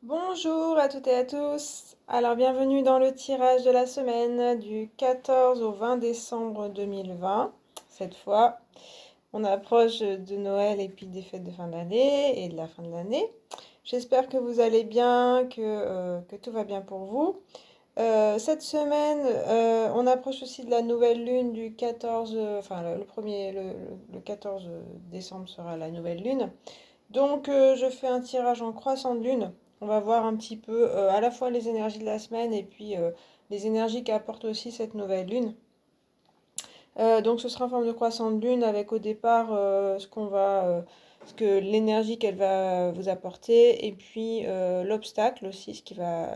Bonjour à toutes et à tous. Alors bienvenue dans le tirage de la semaine du 14 au 20 décembre 2020. Cette fois, on approche de Noël et puis des fêtes de fin d'année et de la fin de l'année. J'espère que vous allez bien, que tout va bien pour vous. Cette semaine, on approche aussi de la nouvelle lune du 14, enfin le premier, le 14 décembre sera la nouvelle lune. Donc, je fais un tirage en croissant de lune. On va voir un petit peu à la fois les énergies de la semaine et puis les énergies qu'apporte aussi cette nouvelle lune. Donc, ce sera en forme de croissant de lune avec au départ ce que l'énergie qu'elle va vous apporter et puis l'obstacle aussi, ce qui va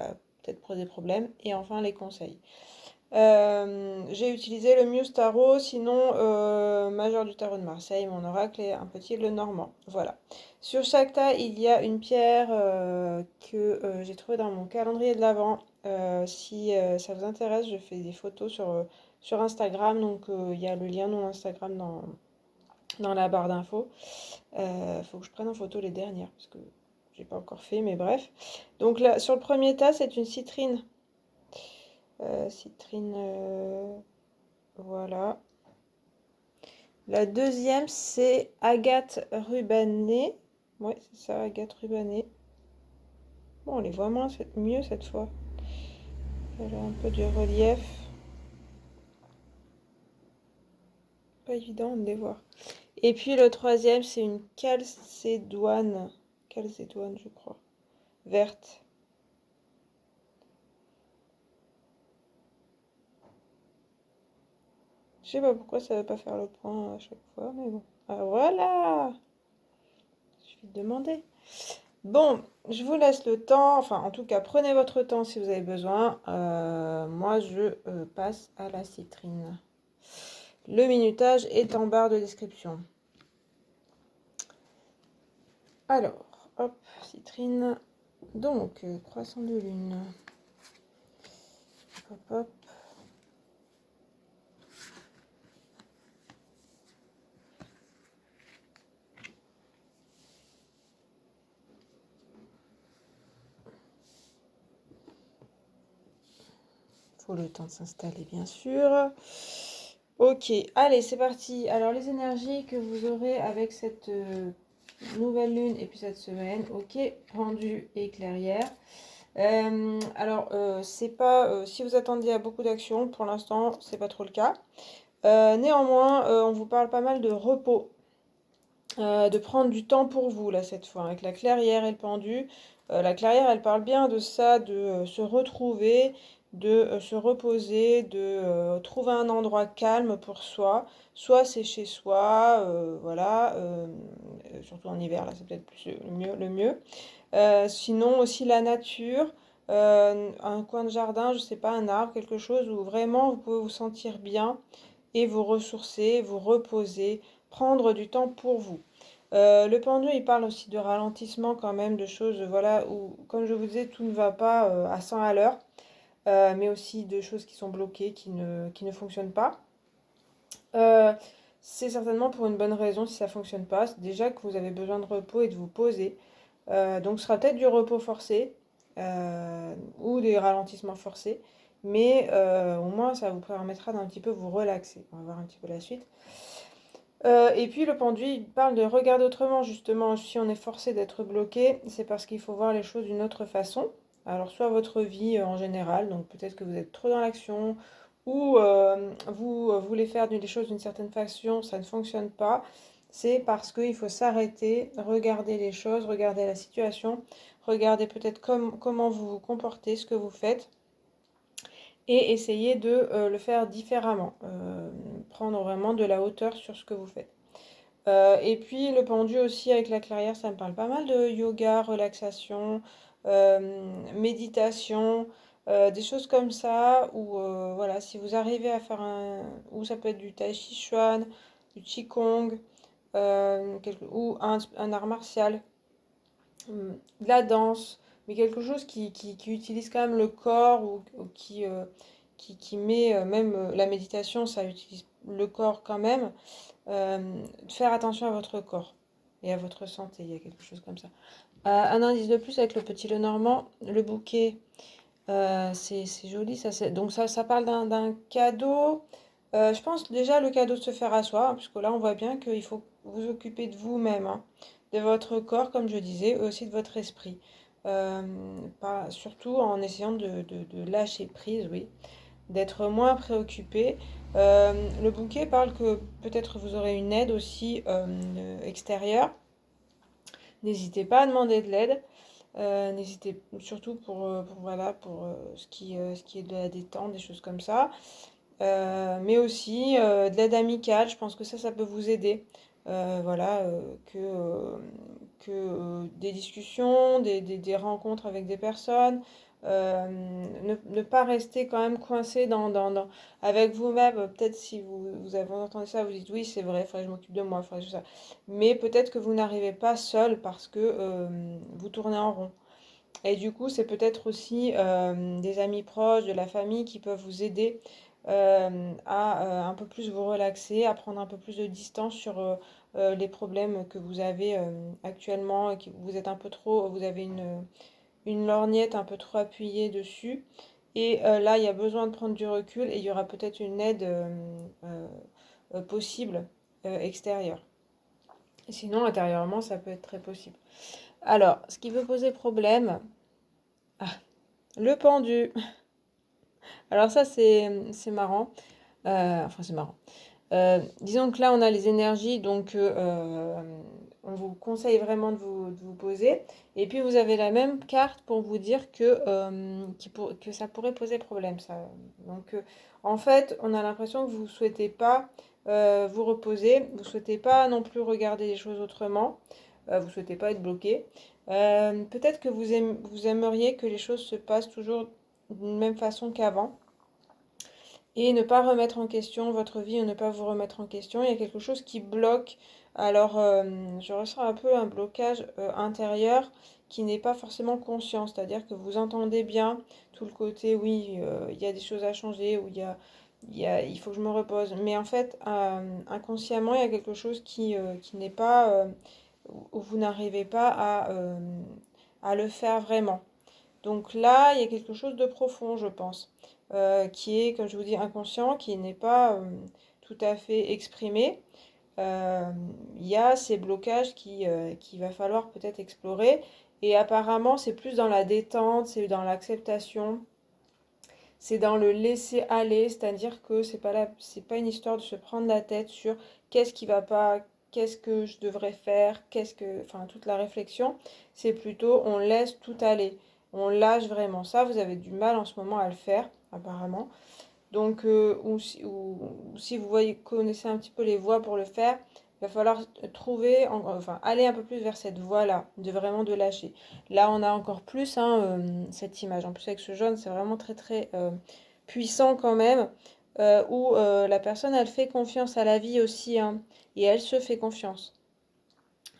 peut-être poser problème et enfin les conseils. J'ai utilisé le Muse Tarot, sinon Majeur du Tarot de Marseille, mon oracle est un petit le Normand. Voilà. Sur chaque tas, il y a une pierre que j'ai trouvée dans mon calendrier de l'Avent. Si ça vous intéresse, je fais des photos sur Instagram, donc il y a le lien de mon Instagram dans la barre d'infos. Faut que je prenne en photo les dernières, parce que j'ai pas encore fait, mais bref. Donc là, sur le premier tas, c'est une citrine. Citrine, voilà. La deuxième, c'est Agathe rubanée. Ouais, c'est ça, Agathe rubanée. Bon, on les voit mieux cette fois. Elle a un peu du relief. Pas évident de les voir. Et puis le troisième, c'est une calcédoine. Calcédoine, je crois. Verte. Je sais pas pourquoi ça ne va pas faire le point à chaque fois, mais bon. Ah voilà! Il suffit de demander. Bon, je vous laisse le temps, enfin en tout cas prenez votre temps si vous avez besoin. Moi je passe à la citrine. Le minutage est en barre de description. Alors, hop, citrine. Donc, croissant de lune. Hop, hop. Faut le temps de s'installer bien sûr. Ok, allez, c'est parti. Alors, les énergies que vous aurez avec cette nouvelle lune et puis cette semaine. Ok, pendu et clairière. C'est pas si vous attendiez à beaucoup d'actions, pour l'instant, c'est pas trop le cas. Néanmoins, on vous parle pas mal de repos, de prendre du temps pour vous là cette fois, avec la clairière et le pendu. La clairière, elle parle bien de ça, de se retrouver, de se reposer, de trouver un endroit calme pour soi. Soit c'est chez soi, voilà, surtout en hiver, là c'est peut-être plus le mieux. Sinon aussi la nature, un coin de jardin, je sais pas, un arbre, quelque chose où vraiment vous pouvez vous sentir bien et vous ressourcer, vous reposer, prendre du temps pour vous. Le pendu, il parle aussi de ralentissement quand même, de choses, voilà, où, comme je vous disais, tout ne va pas à 100 à l'heure, mais aussi de choses qui sont bloquées, qui ne fonctionnent pas. Euh, c'est certainement pour une bonne raison si ça ne fonctionne pas. C'est déjà que vous avez besoin de repos et de vous poser. Donc ce sera peut-être du repos forcé ou des ralentissements forcés. Mais au moins ça vous permettra d'un petit peu vous relaxer. On va voir un petit peu la suite. Et puis le pendu, il parle de regarder autrement justement. Si on est forcé d'être bloqué, c'est parce qu'il faut voir les choses d'une autre façon. Alors soit votre vie en général, donc peut-être que vous êtes trop dans l'action, ou vous voulez faire des choses d'une certaine façon, ça ne fonctionne pas. C'est parce qu'il faut s'arrêter, regarder les choses, regarder la situation, regarder peut-être comment vous vous comportez, ce que vous faites, et essayer de le faire différemment. Prendre vraiment de la hauteur sur ce que vous faites. Et puis le pendu aussi avec la clairière, ça me parle pas mal de yoga, relaxation, méditation, des choses comme ça, où voilà, si vous arrivez à faire ou ça peut être du tai chi chuan, du qigong, ou un art martial, de la danse, mais quelque chose qui utilise quand même le corps ou qui met même la méditation, ça utilise le corps quand même. Faire attention à votre corps et à votre santé, il y a quelque chose comme ça. Un indice de plus avec le petit Lenormand, le bouquet, c'est joli, donc ça parle d'un cadeau. Je pense déjà le cadeau de se faire à soi, hein, puisque là on voit bien qu'il faut vous occuper de vous-même, hein, de votre corps, comme je disais, et aussi de votre esprit. Euh, Surtout en essayant de lâcher prise, oui, d'être moins préoccupé. Le bouquet parle que peut-être vous aurez une aide aussi extérieure. N'hésitez pas à demander de l'aide. N'hésitez surtout voilà, pour ce qui est de la détente, des choses comme ça. Mais aussi de l'aide amicale, je pense que ça peut vous aider. Voilà, des discussions, des rencontres avec des personnes. Ne pas rester quand même coincé avec vous-même. Peut-être si vous avez entendu ça, vous dites oui, c'est vrai, il faudrait que je m'occupe de moi, il faudrait que je ça. Mais peut-être que vous n'arrivez pas seul parce que vous tournez en rond. Et du coup, c'est peut-être aussi des amis proches, de la famille qui peuvent vous aider à un peu plus vous relaxer, à prendre un peu plus de distance sur les problèmes que vous avez actuellement et que vous êtes un peu trop, vous avez une lorgnette un peu trop appuyée dessus. Et là, il y a besoin de prendre du recul et il y aura peut-être une aide possible extérieure. Sinon, intérieurement, ça peut être très possible. Alors, ce qui peut poser problème, le pendu. Alors ça, c'est marrant. Enfin, c'est marrant. Disons que là, on a les énergies, donc on vous conseille vraiment de vous poser. Et puis, vous avez la même carte pour vous dire que ça pourrait poser problème. Ça. Donc, en fait, on a l'impression que vous ne souhaitez pas vous reposer. Vous ne souhaitez pas non plus regarder les choses autrement. Vous ne souhaitez pas être bloqué. Peut-être que vous aimeriez que les choses se passent toujours d'une même façon qu'avant et ne pas remettre en question votre vie ou ne pas vous remettre en question. Il y a quelque chose qui bloque. Alors, je ressens un peu un blocage intérieur qui n'est pas forcément conscient, c'est-à-dire que vous entendez bien tout le côté, oui, il y a des choses à changer, ou il faut que je me repose. Mais en fait, inconsciemment, il y a quelque chose qui n'est pas, où vous n'arrivez pas à le faire vraiment. Donc là, il y a quelque chose de profond, je pense, qui est, comme je vous dis, inconscient, qui n'est pas tout à fait exprimé. Euh, il y a ces blocages qu'il va falloir peut-être explorer. Et apparemment, c'est plus dans la détente, c'est dans l'acceptation, c'est dans le laisser aller, c'est-à-dire que c'est pas une histoire de se prendre la tête sur qu'est-ce qui va pas, qu'est-ce que je devrais faire, enfin toute la réflexion, c'est plutôt on laisse tout aller, on lâche vraiment. Ça, vous avez du mal en ce moment à le faire, apparemment. Donc, ou si vous voyez, connaissez un petit peu les voies pour le faire, il va falloir enfin, aller un peu plus vers cette voie-là, de vraiment de lâcher. Là, on a encore plus hein, cette image. En plus, avec ce jaune, c'est vraiment très très puissant quand même, où la personne, elle fait confiance à la vie aussi, hein, et elle se fait confiance.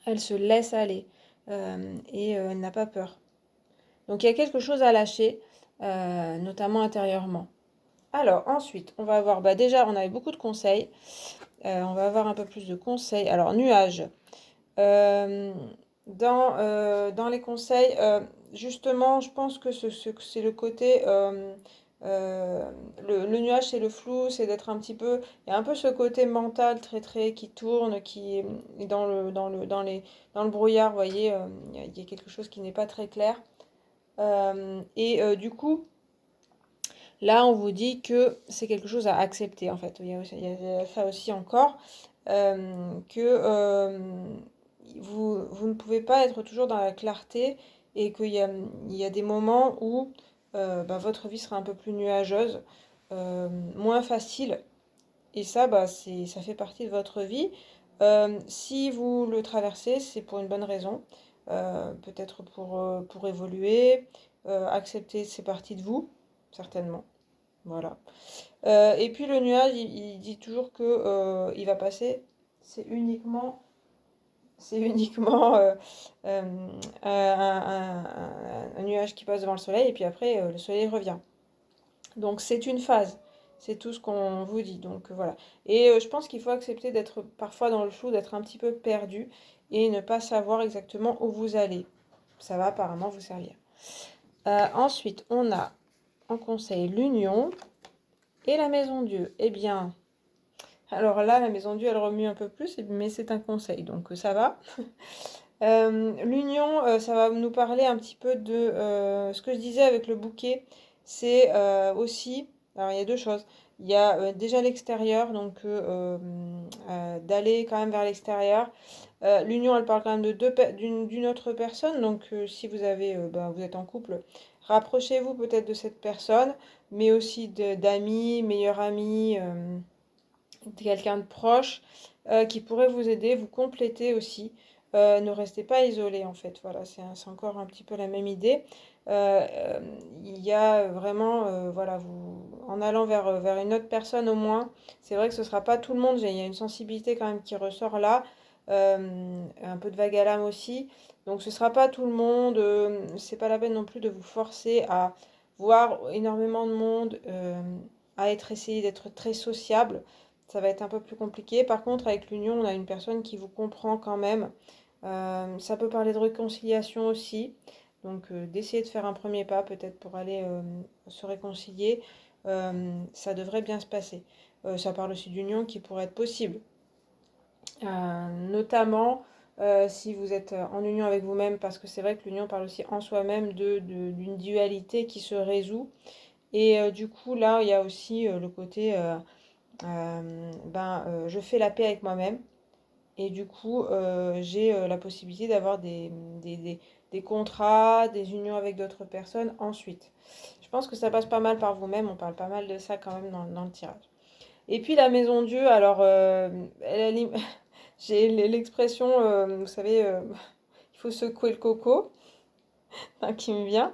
Elle se laisse aller, et elle n'a pas peur. Donc, il y a quelque chose à lâcher, notamment intérieurement. Alors, ensuite, on va avoir, bah déjà, on avait beaucoup de conseils. On va avoir un peu plus de conseils. Alors, nuages. Euh, dans les conseils, justement, je pense que c'est le côté. Le nuage, c'est le flou, c'est d'être un petit peu. Il y a un peu ce côté mental très, très qui tourne, qui est dans le brouillard, vous voyez, il y a quelque chose qui n'est pas très clair. Du coup. Là, on vous dit que c'est quelque chose à accepter, en fait. Il y a ça aussi encore, que vous ne pouvez pas être toujours dans la clarté et il y a des moments où bah, votre vie sera un peu plus nuageuse, moins facile. Et ça, bah, ça fait partie de votre vie. Si vous le traversez, c'est pour une bonne raison. Peut-être pour évoluer, accepter ces parties de vous, certainement. Voilà. Et puis le nuage, il dit toujours que il va passer. C'est uniquement, c'est uniquement euh, un nuage qui passe devant le soleil et puis après le soleil revient. Donc c'est une phase. C'est tout ce qu'on vous dit. Donc voilà. Et je pense qu'il faut accepter d'être parfois dans le flou, d'être un petit peu perdu et ne pas savoir exactement où vous allez. ça va apparemment vous servir. Ensuite, on a en conseil l'union et la maison Dieu. Eh bien, alors là, la maison Dieu, elle remue un peu plus, mais c'est un conseil, donc ça va. L'union, ça va nous parler un petit peu de ce que je disais avec le bouquet. C'est aussi, alors il y a deux choses. Il y a déjà l'extérieur, donc d'aller quand même vers l'extérieur. L'union, elle parle quand même de d'une autre personne, donc si vous avez, vous êtes en couple, rapprochez-vous peut-être de cette personne, mais aussi d'amis, meilleurs amis, quelqu'un de proche qui pourrait vous aider, vous compléter aussi. Ne restez pas isolé en fait, voilà, c'est encore un petit peu la même idée. Euh, euh, il y a vraiment, voilà, en allant vers une autre personne au moins, c'est vrai que ce sera pas tout le monde, il y a une sensibilité quand même qui ressort là, un peu de vague à l'âme aussi, donc ce sera pas tout le monde, c'est pas la peine non plus de vous forcer à voir énormément de monde, à essayer d'être très sociable. Ça va être un peu plus compliqué. Par contre, avec l'union, on a une personne qui vous comprend quand même. Ça peut parler de réconciliation aussi. Donc, d'essayer de faire un premier pas peut-être pour aller se réconcilier. Ça devrait bien se passer. Ça parle aussi d'union qui pourrait être possible. Notamment si vous êtes en union avec vous-même, parce que c'est vrai que l'union parle aussi en soi-même d'une dualité qui se résout. Et du coup, là, il y a aussi le côté je fais la paix avec moi-même et du coup, j'ai la possibilité d'avoir des contrats, des unions avec d'autres personnes ensuite. Je pense que ça passe pas mal par vous-même, on parle pas mal de ça quand même dans le tirage. Et puis la maison Dieu, alors j'ai l'expression, vous savez, il faut secouer le coco, hein, qui me vient.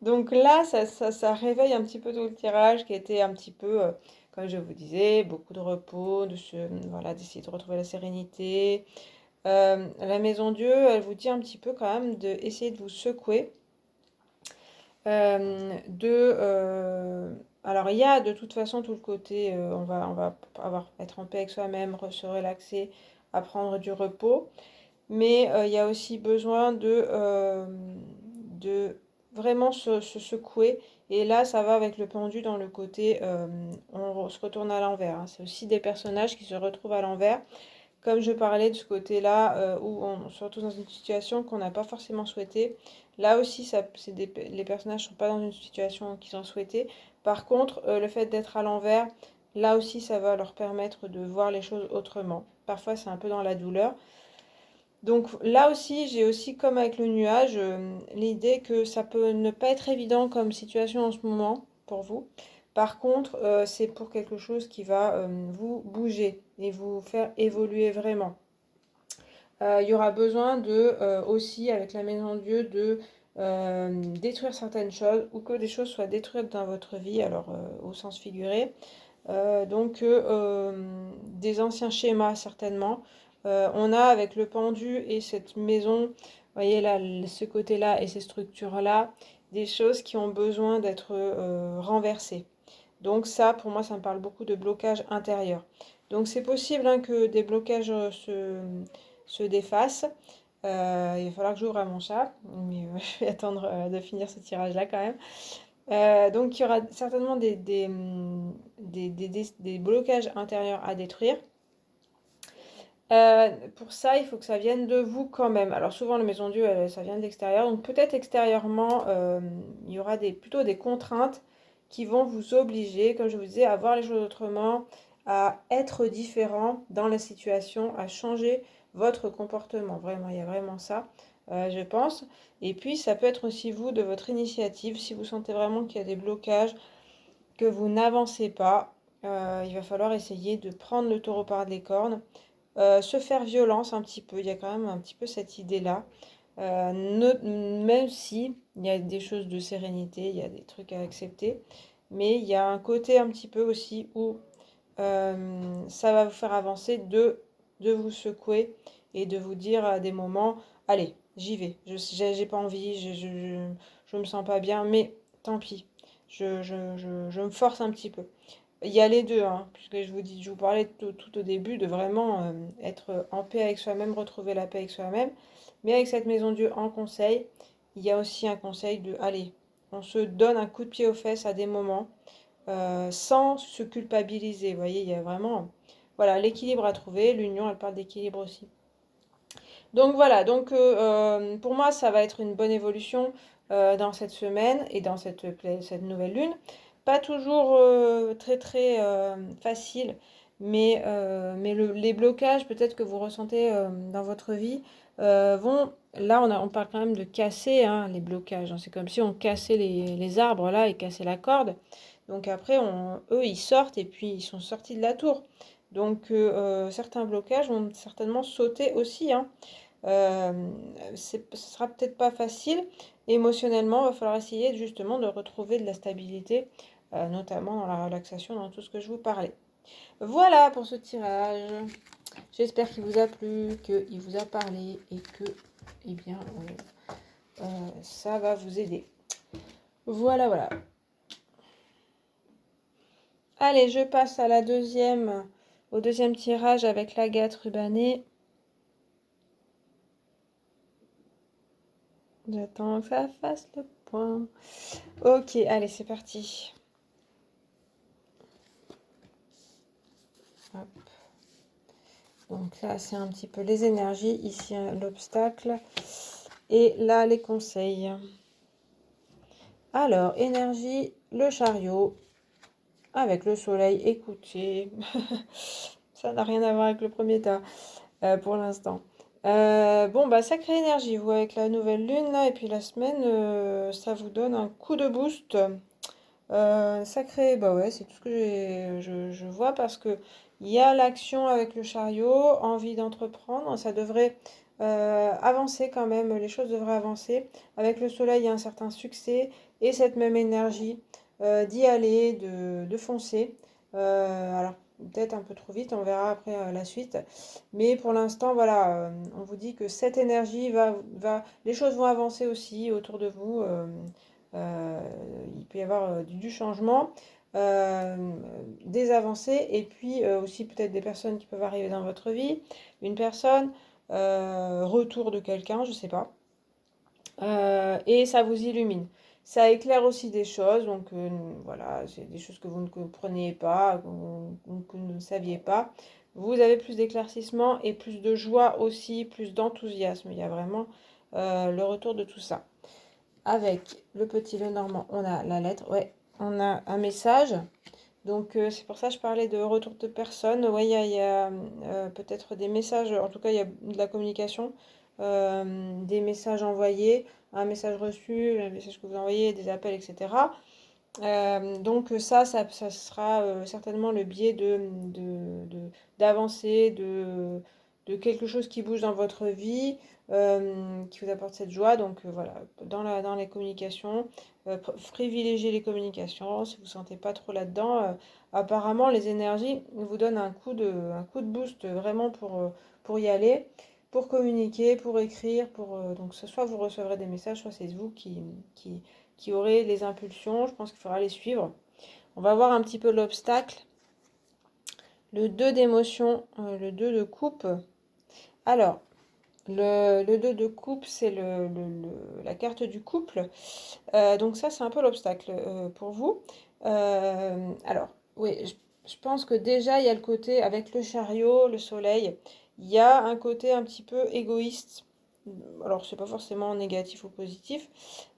Donc là, ça réveille un petit peu tout le tirage qui était un petit peu, comme je vous disais, beaucoup de repos, voilà, d'essayer de retrouver la sérénité. La maison Dieu, elle vous dit un petit peu quand même d'essayer de vous secouer. Alors il y a de toute façon tout le côté, être en paix avec soi-même, se relaxer, apprendre du repos. Mais il y a aussi besoin de vraiment se secouer. Et là, ça va avec le pendu dans le côté, on se retourne à l'envers, hein. C'est aussi des personnages qui se retrouvent à l'envers. Comme je parlais de ce côté-là, où on se retrouve dans une situation qu'on n'a pas forcément souhaitée. Là aussi, les personnages ne sont pas dans une situation qu'ils ont souhaité. Par contre, le fait d'être à l'envers, là aussi, ça va leur permettre de voir les choses autrement. Parfois, c'est un peu dans la douleur. Donc là aussi, j'ai aussi, comme avec le nuage, l'idée que ça peut ne pas être évident comme situation en ce moment pour vous. Par contre, c'est pour quelque chose qui va vous bouger et vous faire évoluer vraiment. Il y aura besoin aussi, avec la maison de Dieu, de détruire certaines choses ou que des choses soient détruites dans votre vie, alors au sens figuré. Des anciens schémas certainement. On a avec le pendu et cette maison, vous voyez là, ce côté-là et ces structures-là, des choses qui ont besoin d'être renversées. Donc ça, pour moi, ça me parle beaucoup de blocage intérieur. Donc c'est possible hein, que des blocages se défassent. Il va falloir que j'ouvre à mon chat, mais je vais attendre de finir ce tirage-là quand même. Donc il y aura certainement des blocages intérieurs à détruire. Pour ça, il faut que ça vienne de vous quand même. Alors souvent, le maison Dieu, ça vient de l'extérieur. Donc peut-être extérieurement, il y aura plutôt des contraintes qui vont vous obliger, comme je vous disais, à voir les choses autrement, à être différent dans la situation, à changer votre comportement. Vraiment, il y a vraiment ça, je pense. Et puis, ça peut être aussi vous, de votre initiative, si vous sentez vraiment qu'il y a des blocages, que vous n'avancez pas, il va falloir essayer de prendre le taureau par les cornes, se faire violence un petit peu. Il y a quand même un petit peu cette idée-là. Même si il y a des choses de sérénité, il y a des trucs à accepter, mais il y a un côté un petit peu aussi où ça va vous faire avancer de vous secouer et de vous dire à des moments, allez, j'y vais, j'ai pas envie, je me sens pas bien, mais tant pis, je me force un petit peu. Il y a les deux, hein, puisque je vous parlais tout au début de vraiment être en paix avec soi-même, retrouver la paix avec soi-même, mais avec cette maison Dieu en conseil, il y a aussi un conseil de, allez, on se donne un coup de pied aux fesses à des moments, sans se culpabiliser. Vous voyez, il y a vraiment, voilà, l'équilibre à trouver. L'union, elle parle d'équilibre aussi. Donc voilà, donc pour moi, ça va être une bonne évolution dans cette semaine et dans cette nouvelle lune. Pas toujours très très facile, mais les blocages peut-être que vous ressentez dans votre vie vont... Là, on parle quand même de casser hein, les blocages, hein. C'est comme si on cassait les arbres là et cassait la corde. Donc après, eux, ils sortent et puis ils sont sortis de la tour. Donc certains blocages vont certainement sauter aussi, hein. Euh, ce sera peut-être pas facile. Émotionnellement, il va falloir essayer justement de retrouver de la stabilité, notamment dans la relaxation, dans tout ce que je vous parlais. Voilà pour ce tirage. J'espère qu'il vous a plu, qu'il vous a parlé et que, eh bien, ça va vous aider. Voilà, voilà. Allez, je passe à au deuxième tirage avec l'agate rubanée. J'attends que ça fasse le point. Ok, allez, c'est parti. Hop. Donc là, c'est un petit peu les énergies. Ici, l'obstacle. Et là, les conseils. Alors, énergie, le chariot. Avec le soleil, écoutez. Ça n'a rien à voir avec le premier tas pour l'instant. Bon, bah, sacrée énergie, vous, avec la nouvelle lune, là, et puis la semaine, ça vous donne un coup de boost. Sacré, bah ouais, c'est tout ce que je vois parce que il y a l'action avec le chariot, envie d'entreprendre, ça devrait avancer quand même, les choses devraient avancer. Avec le soleil, il y a un certain succès et cette même énergie d'y aller, de foncer. Alors peut-être un peu trop vite, on verra après la suite. Mais pour l'instant, voilà, on vous dit que cette énergie les choses vont avancer aussi autour de vous. Euh, il peut y avoir du changement, euh, des avancées et puis aussi peut-être des personnes qui peuvent arriver dans votre vie, une personne, retour de quelqu'un, je sais pas. Et ça vous illumine. Ça éclaire aussi des choses, donc voilà, c'est des choses que vous ne compreniez pas, que vous ne saviez pas. Vous avez plus d'éclaircissement et plus de joie aussi, plus d'enthousiasme. Il y a vraiment le retour de tout ça. Avec le petit Lenormand, on a la lettre, ouais, on a un message. Donc c'est pour ça que je parlais de retour de personne. Ouais, il y a peut-être des messages, en tout cas il y a de la communication, des messages envoyés, un message reçu, un message que vous envoyez, des appels, etc. Donc ça sera certainement le biais d'avancer, de quelque chose qui bouge dans votre vie, qui vous apporte cette joie. Donc voilà, dans les communications, privilégiez les communications. Si vous ne sentez pas trop là-dedans, apparemment les énergies vous donnent un coup de boost vraiment pour y aller, pour communiquer, pour écrire, donc soit vous recevrez des messages, soit c'est vous qui aurez les impulsions. Je pense qu'il faudra les suivre. On va voir un petit peu l'obstacle. Le 2 d'émotion, le 2 de coupe. Alors, le 2 de coupe, c'est la carte du couple. Donc ça, c'est un peu l'obstacle pour vous. Alors, oui, je pense que déjà, il y a le côté avec le chariot, le soleil, il y a un côté un petit peu égoïste. Alors, c'est pas forcément négatif ou positif,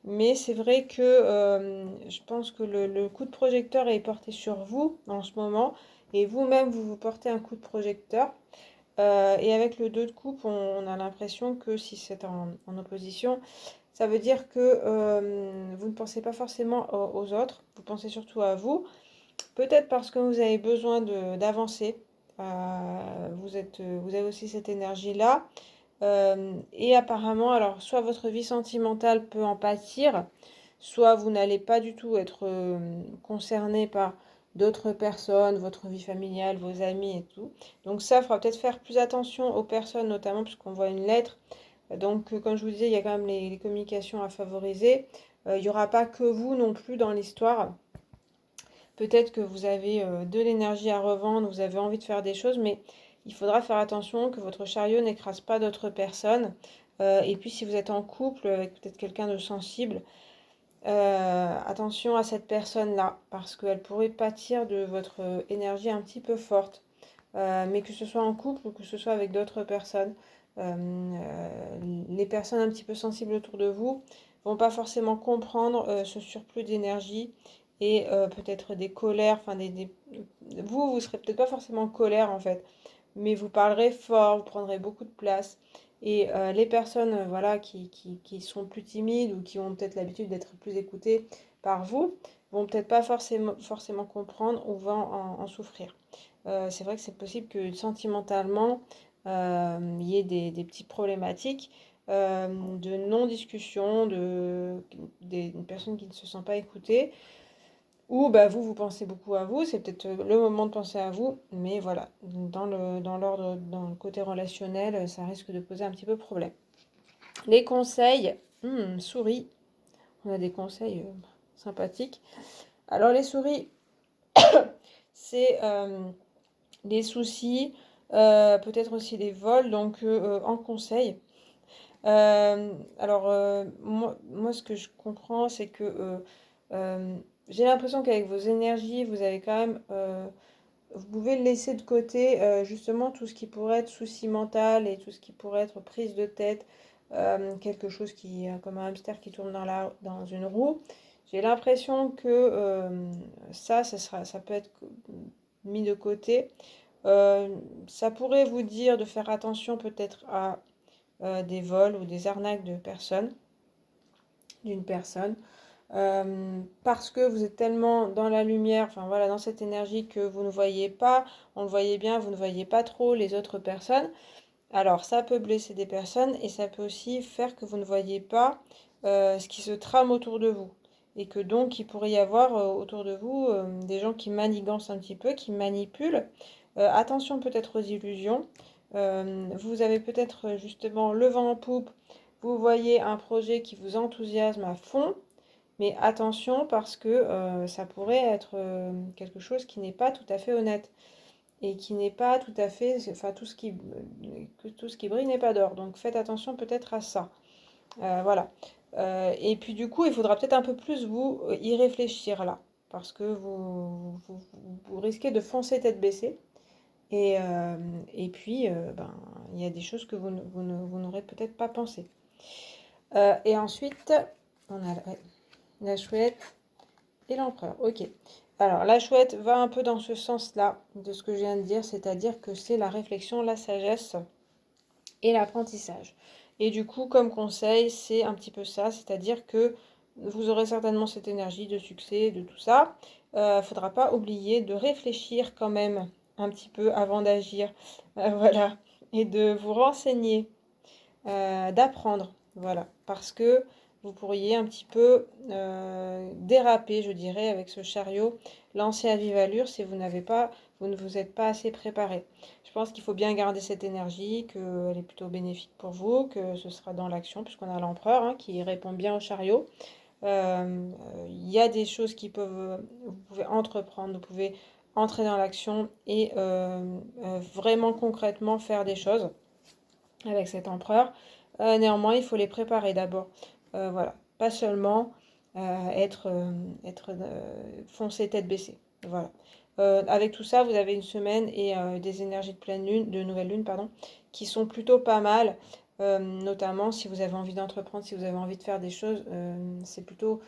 mais c'est vrai que je pense que le coup de projecteur est porté sur vous en ce moment, et vous-même, vous vous portez un coup de projecteur. Et avec le 2 de coupe, on a l'impression que si c'est en opposition, ça veut dire que vous ne pensez pas forcément aux autres, vous pensez surtout à vous. Peut-être parce que vous avez besoin d'avancer. Vous avez aussi cette énergie-là. Et apparemment, alors, soit votre vie sentimentale peut en pâtir, soit vous n'allez pas du tout être concerné par d'autres personnes, votre vie familiale, vos amis et tout. Donc ça, il faudra peut-être faire plus attention aux personnes, notamment puisqu'on voit une lettre. Donc, comme je vous disais, il y a quand même les communications à favoriser. Il n'y aura pas que vous non plus dans l'histoire. Peut-être que vous avez de l'énergie à revendre, vous avez envie de faire des choses, mais il faudra faire attention que votre chariot n'écrase pas d'autres personnes. Et puis si vous êtes en couple avec peut-être quelqu'un de sensible, attention à cette personne-là, parce qu'elle pourrait pâtir de votre énergie un petit peu forte. Mais que ce soit en couple ou que ce soit avec d'autres personnes, les personnes un petit peu sensibles autour de vous vont pas forcément comprendre ce surplus d'énergie et peut-être des colères, enfin vous serez peut-être pas forcément en colère en fait, mais vous parlerez fort, vous prendrez beaucoup de place. Et les personnes voilà, qui sont plus timides ou qui ont peut-être l'habitude d'être plus écoutées par vous, vont peut-être pas forcément comprendre ou vont en souffrir. C'est vrai que c'est possible que sentimentalement, il y ait des petites problématiques de non-discussion, des personnes qui ne se sentent pas écoutées, ou bah, vous pensez beaucoup à vous, c'est peut-être le moment de penser à vous, mais voilà, dans le côté relationnel, ça risque de poser un petit peu problème. Les conseils, souris, on a des conseils sympathiques. Alors les souris, c'est les soucis, peut-être aussi les vols, donc en conseil. Moi, ce que je comprends, c'est que j'ai l'impression qu'avec vos énergies, vous avez quand même, vous pouvez laisser de côté justement tout ce qui pourrait être souci mental et tout ce qui pourrait être prise de tête, quelque chose qui, comme un hamster qui tourne dans une roue. J'ai l'impression que ça peut être mis de côté. Euh, Ça pourrait vous dire de faire attention peut-être à des vols ou des arnaques d'une personne, parce que vous êtes tellement dans la lumière, enfin voilà, dans cette énergie que vous ne voyez pas, on le voyait bien, vous ne voyez pas trop les autres personnes. Alors ça peut blesser des personnes et ça peut aussi faire que vous ne voyez pas ce qui se trame autour de vous. Et que donc il pourrait y avoir autour de vous des gens qui manigancent un petit peu, qui manipulent. Attention peut-être aux illusions. Vous avez peut-être justement le vent en poupe, vous voyez un projet qui vous enthousiasme à fond, mais attention parce que ça pourrait être quelque chose qui n'est pas tout à fait honnête et qui n'est pas tout à fait, enfin tout ce qui brille n'est pas d'or. Donc faites attention peut-être à ça. Voilà. Et puis du coup, il faudra peut-être un peu plus vous y réfléchir là, parce que vous risquez de foncer tête baissée. Et, euh, et puis, il y a des choses que vous n'aurez peut-être pas pensé. Et ensuite, on a la chouette et l'empereur. Ok. Alors, la chouette va un peu dans ce sens-là de ce que je viens de dire, c'est-à-dire que c'est la réflexion, la sagesse et l'apprentissage. Et du coup, comme conseil, c'est un petit peu ça, c'est-à-dire que vous aurez certainement cette énergie de succès, de tout ça. Faudra pas oublier de réfléchir quand même un petit peu avant d'agir, voilà, et de vous renseigner, d'apprendre, voilà, parce que vous pourriez un petit peu déraper, je dirais, avec ce chariot, lancer à vive allure si vous ne vous êtes pas assez préparé. Je pense qu'il faut bien garder cette énergie, qu'elle est plutôt bénéfique pour vous, que ce sera dans l'action, puisqu'on a l'empereur hein, qui répond bien au chariot. Il y a des choses vous pouvez entreprendre, vous pouvez entrer dans l'action et vraiment concrètement faire des choses avec cet empereur. Néanmoins, il faut les préparer d'abord. Voilà, pas seulement être foncé tête baissée. Voilà. Avec tout ça, vous avez une semaine et des énergies de pleine lune, de nouvelle lune, pardon, qui sont plutôt pas mal. Notamment si vous avez envie d'entreprendre, si vous avez envie de faire des choses, c'est plutôt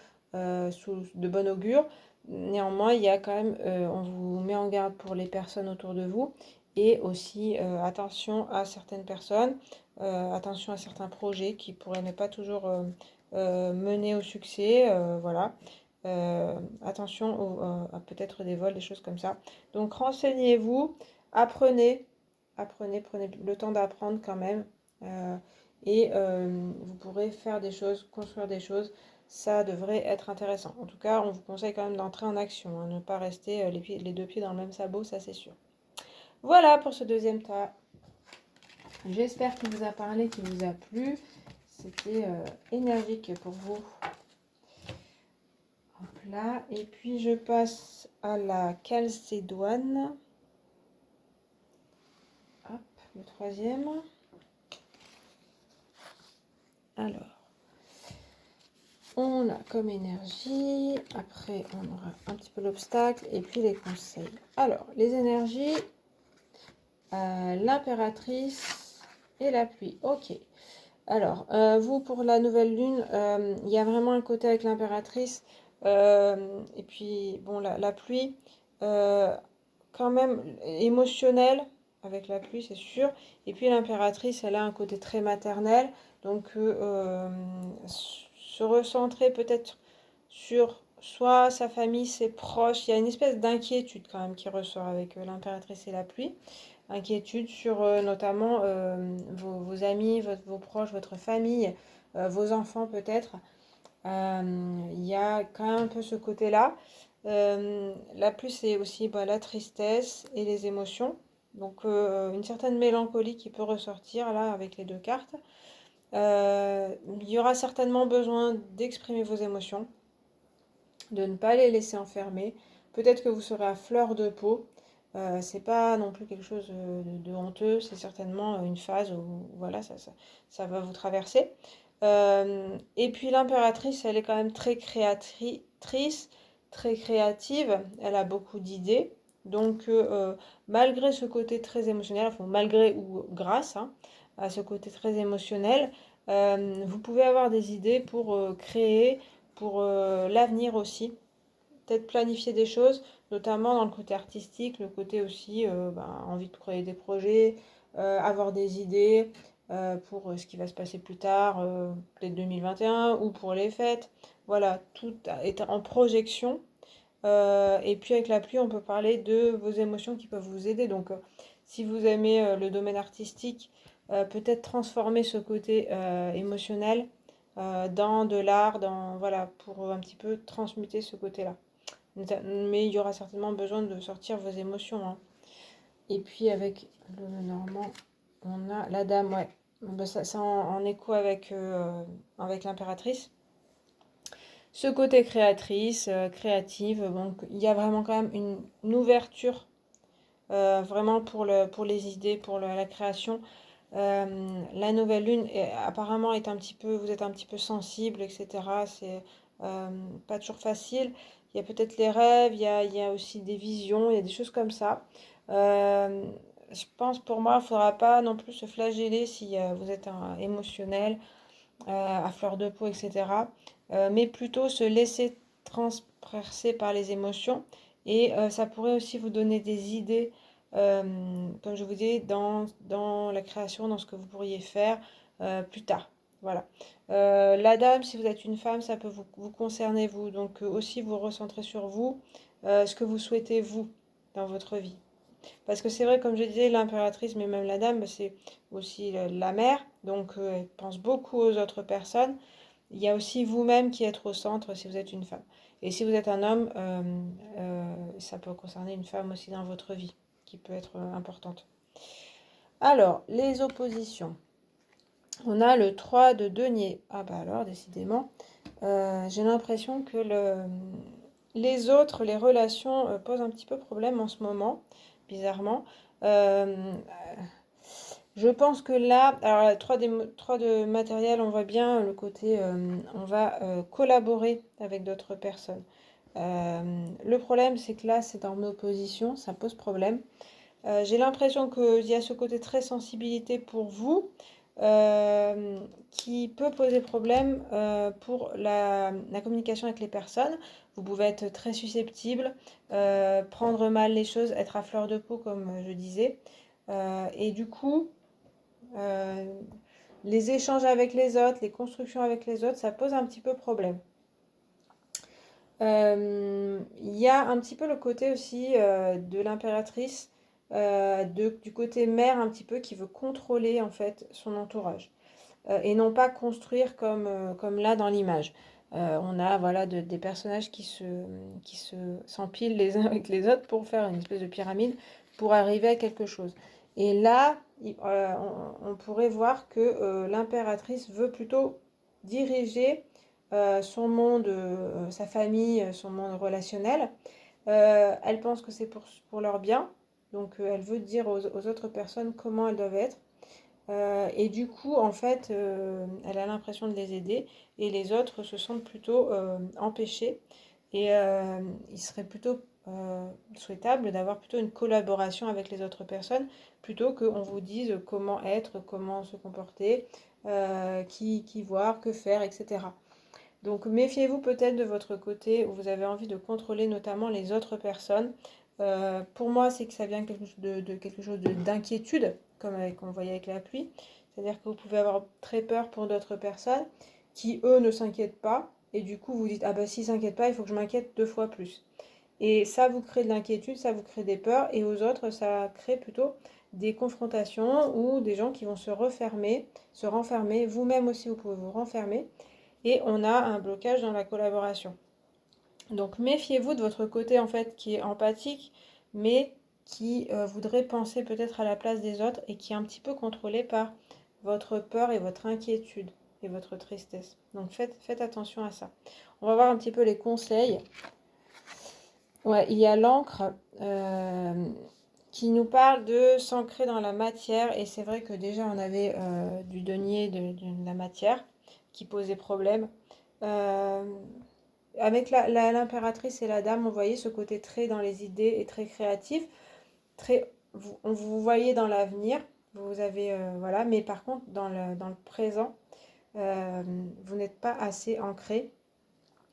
sous de bon augure. Néanmoins, il y a quand même, on vous met en garde pour les personnes autour de vous et aussi attention à certaines personnes, attention à certains projets qui pourraient ne pas toujours mener au succès, voilà. Attention à peut-être des vols, des choses comme ça. Donc renseignez-vous, apprenez, prenez le temps d'apprendre quand même. euh, et vous pourrez faire des choses, construire des choses. Ça devrait être intéressant. En tout cas, on vous conseille quand même d'entrer en action, hein, ne pas rester les deux pieds dans le même sabot, ça c'est sûr. Voilà pour ce deuxième tas. J'espère qu'il vous a parlé, qu'il vous a plu. C'était énergique pour vous. Hop là. Et puis je passe à la calcédoine. Hop, le troisième. Alors, on a comme énergie, après on aura un petit peu l'obstacle et puis les conseils. Alors, les énergies, l'impératrice et la pluie. Ok. Alors, vous, pour la nouvelle lune, il y a vraiment un côté avec l'impératrice. Et puis, bon, la pluie, euh, quand même émotionnelle, avec la pluie, c'est sûr. Et puis, l'impératrice, elle a un côté très maternel. Donc, se recentrer peut-être sur soit sa famille, ses proches. Il y a une espèce d'inquiétude quand même qui ressort avec l'impératrice et la pluie. Inquiétude sur notamment vos amis, vos proches, votre famille, vos enfants peut-être. Il y a quand même un peu ce côté-là. La pluie, c'est aussi bah, la tristesse et les émotions. Donc une certaine mélancolie qui peut ressortir là avec les deux cartes. Il y aura certainement besoin d'exprimer vos émotions, de ne pas les laisser enfermer. Peut-être que vous serez à fleur de peau. C'est pas non plus quelque chose de honteux, c'est certainement une phase où voilà, ça va vous traverser. Et puis l'impératrice, elle est quand même très créatrice, très créative, elle a beaucoup d'idées. Donc malgré ce côté très émotionnel, enfin malgré ou grâce hein, à ce côté très émotionnel, vous pouvez avoir des idées pour créer, pour l'avenir aussi. Peut-être planifier des choses, notamment dans le côté artistique, le côté aussi envie de créer des projets, avoir des idées pour ce qui va se passer plus tard, peut-être 2021 ou pour les fêtes. Voilà, tout est en projection. Et puis avec la pluie, on peut parler de vos émotions qui peuvent vous aider. Donc, si vous aimez le domaine artistique, peut-être transformer ce côté émotionnel dans de l'art, dans voilà, pour un petit peu transmuter ce côté-là. Mais il y aura certainement besoin de sortir vos émotions. Hein. Et puis avec le Normand, on a la dame, ouais. Ben ça en écho avec l'impératrice. Ce côté créatrice, créative, donc il y a vraiment quand même une ouverture vraiment pour les idées, pour la création. La nouvelle lune apparemment est un petit peu, vous êtes un petit peu sensible, etc. C'est pas toujours facile. Il y a peut-être les rêves, il y a aussi des visions, il y a des choses comme ça. Euh, je pense pour moi, il ne faudra pas non plus se flageller si vous êtes émotionnel, à fleur de peau, etc. Mais plutôt se laisser transpercer par les émotions. Et ça pourrait aussi vous donner des idées, comme je vous dis, dans la création, dans ce que vous pourriez faire plus tard. Voilà. La dame, si vous êtes une femme, ça peut vous concerner vous. Donc aussi vous recentrer sur vous, ce que vous souhaitez vous dans votre vie. Parce que c'est vrai, comme je disais, l'impératrice, mais même la dame, bah, c'est aussi la mère. Donc elle pense beaucoup aux autres personnes. Il y a aussi vous-même qui êtes au centre si vous êtes une femme. Et si vous êtes un homme, ça peut concerner une femme aussi dans votre vie, qui peut être importante. Alors, les oppositions. On a le 3 de denier. Ah bah alors, décidément, j'ai l'impression que les autres, les relations posent un petit peu problème en ce moment, bizarrement. Euh, je pense que là, alors la 3 de matériel, on voit bien le côté, on va collaborer avec d'autres personnes. Le problème, c'est que là, c'est en opposition, ça pose problème. J'ai l'impression qu'il y a ce côté très sensibilité pour vous qui peut poser problème pour la communication avec les personnes. Vous pouvez être très susceptible, prendre mal les choses, être à fleur de peau, comme je disais. Et du coup, euh, les échanges avec les autres, les constructions avec les autres, ça pose un petit peu problème. Il y a un petit peu le côté aussi de l'impératrice, du côté mère un petit peu qui veut contrôler en fait son entourage et non pas construire comme là dans l'image. On a voilà des personnages qui s'empilent les uns avec les autres pour faire une espèce de pyramide pour arriver à quelque chose. Et là, on pourrait voir que l'impératrice veut plutôt diriger son monde, sa famille, son monde relationnel. Elle pense que c'est pour leur bien, donc elle veut dire aux autres personnes comment elles doivent être. Et du coup, en fait, elle a l'impression de les aider et les autres se sentent plutôt empêchés. Et il serait plutôt souhaitable d'avoir plutôt une collaboration avec les autres personnes plutôt qu'on vous dise comment être, comment se comporter, qui voir, que faire, etc. Donc méfiez-vous peut-être de votre côté où vous avez envie de contrôler notamment les autres personnes. Pour moi, c'est que ça vient de quelque chose d'inquiétude, comme on voyait avec la pluie. C'est-à-dire que vous pouvez avoir très peur pour d'autres personnes qui, eux, ne s'inquiètent pas. Et du coup, vous dites, ah bah s'ils ne s'inquiètent pas, il faut que je m'inquiète 2 fois plus. Et ça vous crée de l'inquiétude, ça vous crée des peurs. Et aux autres, ça crée plutôt des confrontations ou des gens qui vont se refermer, se renfermer. Vous-même aussi, vous pouvez vous renfermer et on a un blocage dans la collaboration. Donc méfiez-vous de votre côté en fait qui est empathique, mais qui voudrait penser peut-être à la place des autres et qui est un petit peu contrôlé par votre peur et votre inquiétude et votre tristesse. Donc faites attention à ça. On va voir un petit peu les conseils. Ouais, il y a l'encre qui nous parle de s'ancrer dans la matière et c'est vrai que déjà on avait du denier de la matière qui posait problème. Euh, Avec l'impératrice et la dame, on voyait ce côté très dans les idées et très créatif. On vous voyez dans l'avenir, vous avez, voilà, mais par contre, dans le présent, euh, vous n'êtes pas assez ancré.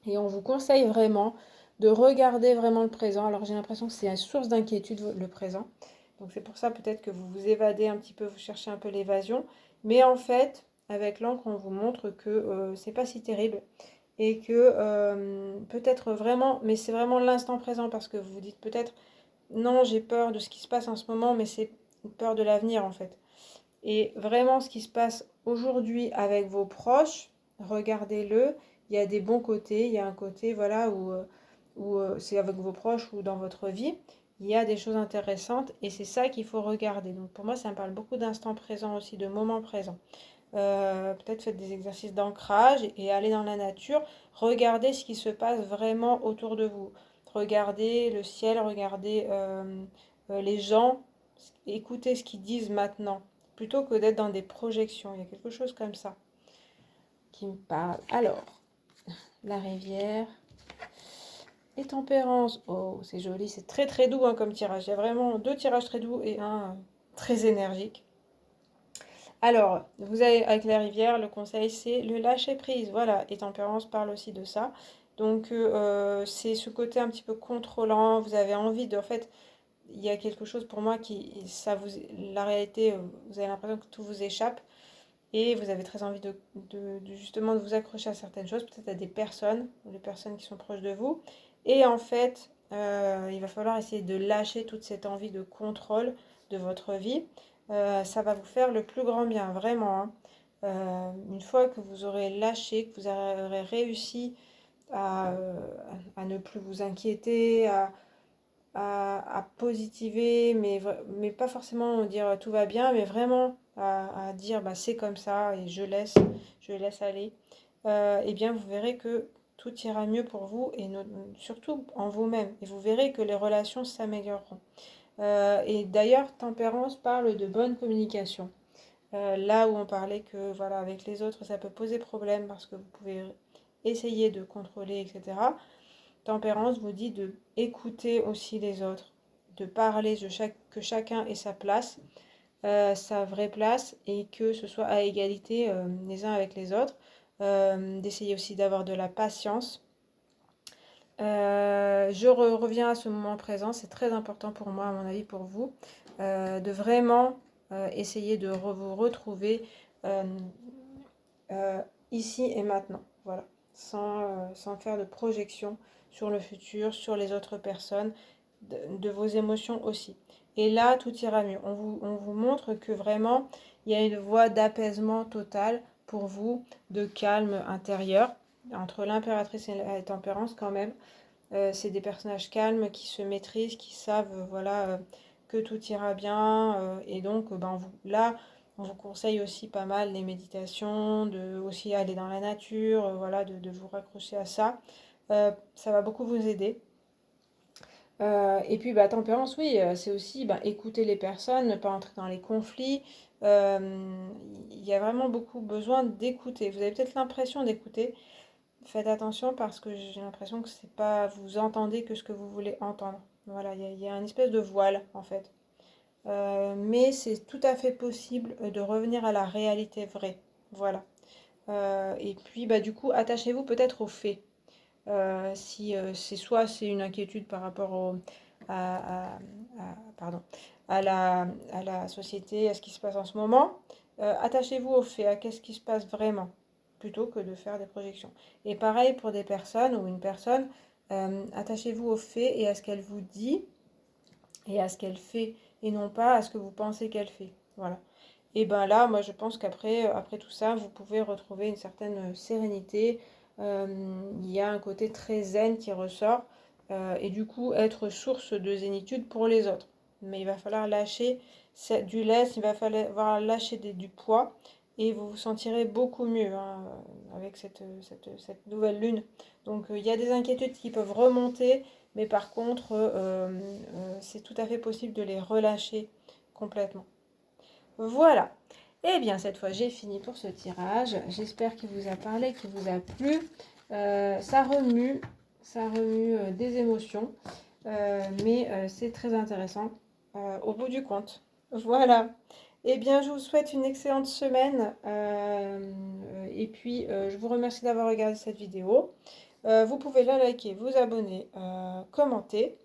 Et on vous conseille vraiment de regarder vraiment le présent. Alors j'ai l'impression que c'est une source d'inquiétude, le présent. Donc c'est pour ça peut-être que vous vous évadez un petit peu, vous cherchez un peu l'évasion. Mais en fait, avec l'encre, on vous montre que c'est pas si terrible et que peut-être vraiment, mais c'est vraiment l'instant présent parce que vous vous dites peut-être non, j'ai peur de ce qui se passe en ce moment, mais c'est une peur de l'avenir en fait. Et vraiment ce qui se passe aujourd'hui avec vos proches, regardez-le, il y a des bons côtés, il y a un côté voilà où c'est avec vos proches ou dans votre vie, il y a des choses intéressantes et c'est ça qu'il faut regarder. Donc pour moi ça me parle beaucoup d'instant présent aussi, de moment présent. Peut-être faites des exercices d'ancrage et allez dans la nature. Regardez ce qui se passe vraiment autour de vous. Regardez le ciel, regardez les gens, écoutez ce qu'ils disent maintenant, plutôt que d'être dans des projections. Il y a quelque chose comme ça qui me parle. Alors, la rivière et tempérance. Oh, c'est joli, c'est très très doux hein, comme tirage. Il y a vraiment 2 tirages très doux et un très énergique. Alors, vous avez avec la rivière, le conseil c'est le lâcher prise, voilà, et tempérance parle aussi de ça. Donc c'est ce côté un petit peu contrôlant, vous avez envie de, en fait, il y a quelque chose pour moi la réalité, vous avez l'impression que tout vous échappe et vous avez très envie justement de vous accrocher à certaines choses, peut-être à des personnes, ou des personnes qui sont proches de vous. Et en fait, il va falloir essayer de lâcher toute cette envie de contrôle de votre vie. Ça va vous faire le plus grand bien, vraiment, hein. Une fois que vous aurez lâché, que vous aurez réussi à ne plus vous inquiéter, à positiver, mais pas forcément dire tout va bien, mais vraiment à dire bah, c'est comme ça et je laisse aller, et bien vous verrez que tout ira mieux pour vous et surtout en vous-même. Et vous verrez que les relations s'amélioreront. Et d'ailleurs, tempérance parle de bonne communication. Là où on parlait que voilà, avec les autres, ça peut poser problème parce que vous pouvez essayer de contrôler, etc. Tempérance vous dit de écouter aussi les autres, de parler que chacun ait sa place, sa vraie place, et que ce soit à égalité les uns avec les autres. D'essayer aussi d'avoir de la patience. Je reviens à ce moment présent, c'est très important pour moi, à mon avis pour vous, de vraiment essayer de vous retrouver euh, ici et maintenant, voilà, sans faire de projection sur le futur, sur les autres personnes, de vos émotions aussi. Et là, tout ira mieux. On vous montre que vraiment, il y a une voie d'apaisement total pour vous, de calme intérieur. Entre l'impératrice et la tempérance, quand même, c'est des personnages calmes qui se maîtrisent, qui savent voilà, que tout ira bien. Et donc, ben, là, on vous conseille aussi pas mal les méditations, de aussi aller dans la nature, voilà, de vous raccrocher à ça. Ça va beaucoup vous aider. Et puis, bah, tempérance, oui, c'est aussi bah, écouter les personnes, ne pas entrer dans les conflits, Il y a vraiment beaucoup besoin d'écouter. Vous avez peut-être l'impression d'écouter. Faites attention parce que j'ai l'impression que c'est pas, vous entendez que ce que vous voulez entendre. Voilà, il y a une espèce de voile en fait. Mais c'est tout à fait possible de revenir à la réalité vraie. Voilà. Et puis, bah, du coup, attachez-vous peut-être aux faits. Si c'est soit c'est une inquiétude par rapport pardon, à la société, à ce qui se passe en ce moment, attachez-vous aux faits, à qu'est-ce qui se passe vraiment, plutôt que de faire des projections. Et pareil pour des personnes ou une personne, attachez-vous aux faits et à ce qu'elle vous dit et à ce qu'elle fait, et non pas à ce que vous pensez qu'elle fait. Voilà. Et ben là, moi je pense qu'après tout ça, vous pouvez retrouver une certaine sérénité. Il y a un côté très zen qui ressort et du coup être source de zénitude pour les autres. Mais il va falloir lâcher du lest, il va falloir lâcher du poids et vous vous sentirez beaucoup mieux hein, avec cette nouvelle lune. Donc il y a des inquiétudes qui peuvent remonter, mais par contre, c'est tout à fait possible de les relâcher complètement. Voilà. Et bien cette fois j'ai fini pour ce tirage. J'espère qu'il vous a parlé, qu'il vous a plu. Ça remue des émotions, mais c'est très intéressant au bout du compte. Voilà. Eh bien je vous souhaite une excellente semaine et puis je vous remercie d'avoir regardé cette vidéo. Vous pouvez la liker, vous abonner, commenter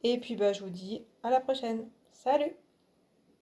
et puis bah, je vous dis à la prochaine. Salut!